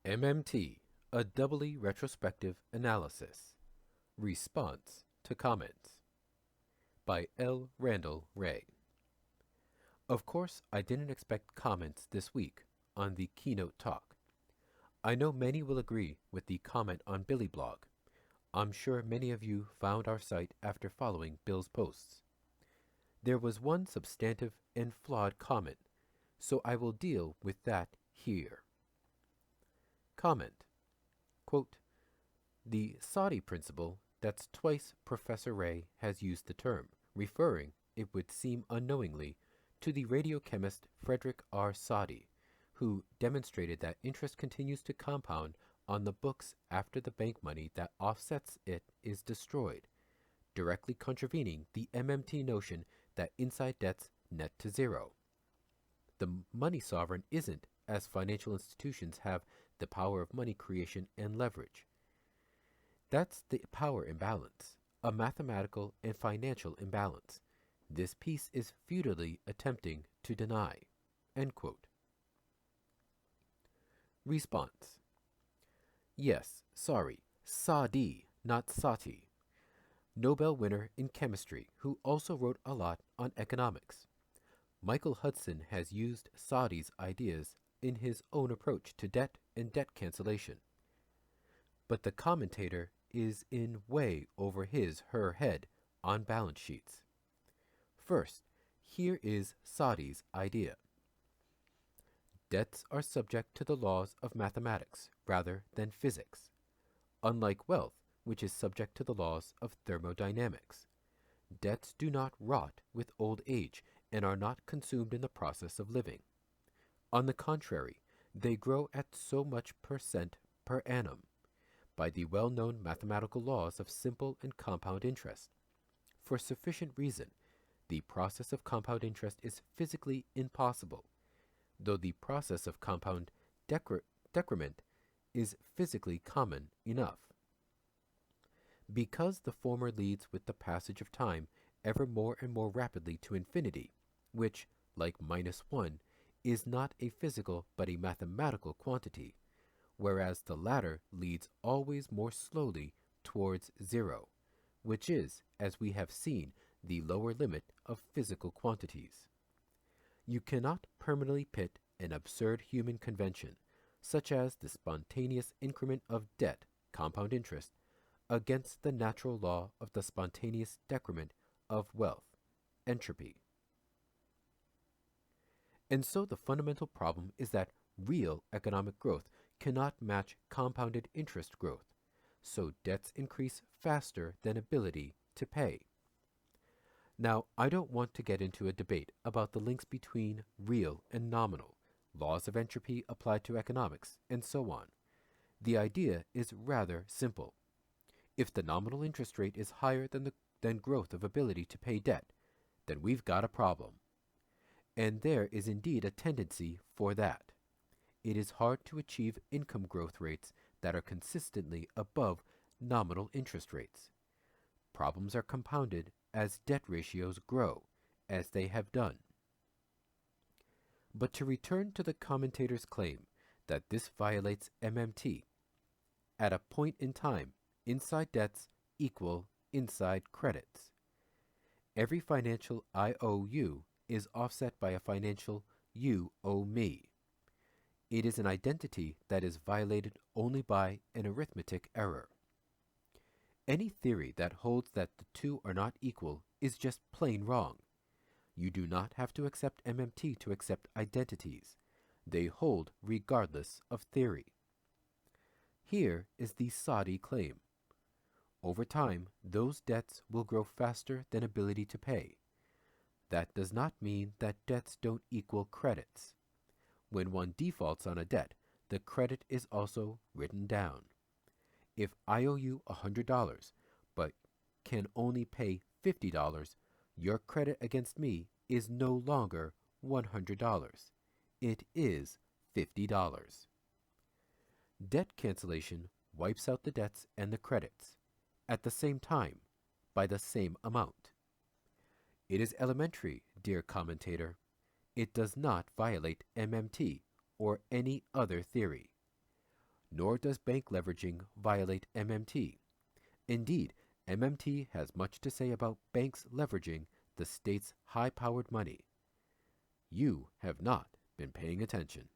MMT, a doubly retrospective analysis. Response to comments. By L. Randall Wray. Of course, I didn't expect comments this week on the keynote talk. I know many will agree with the comment on Billy blog. I'm sure many of you found our site after following Bill's posts. There was one substantive and flawed comment, so I will deal with that here. Comment. Quote, the Saudi principle, that's twice Professor Wray has used the term, referring, it would seem unknowingly, to the radiochemist Frederick R. Saudi, who demonstrated that interest continues to compound on the books after the bank money that offsets it is destroyed, directly contravening the MMT notion that inside debts net to zero. The money sovereign isn't, as financial institutions have the power of money creation and leverage. That's the power imbalance, a mathematical and financial imbalance. This piece is futilely attempting to deny. End quote. Response. Yes, sorry, Saadi, not Sati. Nobel winner in chemistry who also wrote a lot on economics. Michael Hudson has used Saadi's ideas in his own approach to debt and debt cancellation. But the commentator is in way over her head on balance sheets. First, here is Saadi's idea. Debts are subject to the laws of mathematics rather than physics, unlike wealth, which is subject to the laws of thermodynamics. Debts do not rot with old age and are not consumed in the process of living. On the contrary, they grow at so much % per annum, by the well-known mathematical laws of simple and compound interest. For sufficient reason, the process of compound interest is physically impossible, though the process of compound decrement is physically common enough. Because the former leads with the passage of time ever more and more rapidly to infinity, which, like -1, is not a physical but a mathematical quantity, whereas the latter leads always more slowly towards 0, which is, as we have seen, the lower limit of physical quantities. You cannot permanently pit an absurd human convention, such as the spontaneous increment of debt, compound interest, against the natural law of the spontaneous decrement of wealth, entropy. And so the fundamental problem is that real economic growth cannot match compounded interest growth, so debts increase faster than ability to pay. Now, I don't want to get into a debate about the links between real and nominal, laws of entropy applied to economics, and so on. The idea is rather simple. If the nominal interest rate is higher than growth of ability to pay debt, then we've got a problem. And there is indeed a tendency for that. It is hard to achieve income growth rates that are consistently above nominal interest rates. Problems are compounded as debt ratios grow, as they have done. But to return to the commentator's claim that this violates MMT, at a point in time, inside debts equal inside credits. Every financial I owe you is offset by a financial you owe me. It is an identity that is violated only by an arithmetic error. Any theory that holds that the two are not equal is just plain wrong. You do not have to accept MMT to accept identities. They hold regardless of theory. Here is the Saadi claim. Over time, those debts will grow faster than ability to pay. That does not mean that debts don't equal credits. When one defaults on a debt, the credit is also written down. If I owe you $100, but can only pay $50, your credit against me is no longer $100. It is $50. Debt cancellation wipes out the debts and the credits at the same time by the same amount. It is elementary, dear commentator. It does not violate MMT or any other theory. nor does bank leveraging violate MMT. Indeed, MMT has much to say about banks leveraging the state's high-powered money. You have not been paying attention.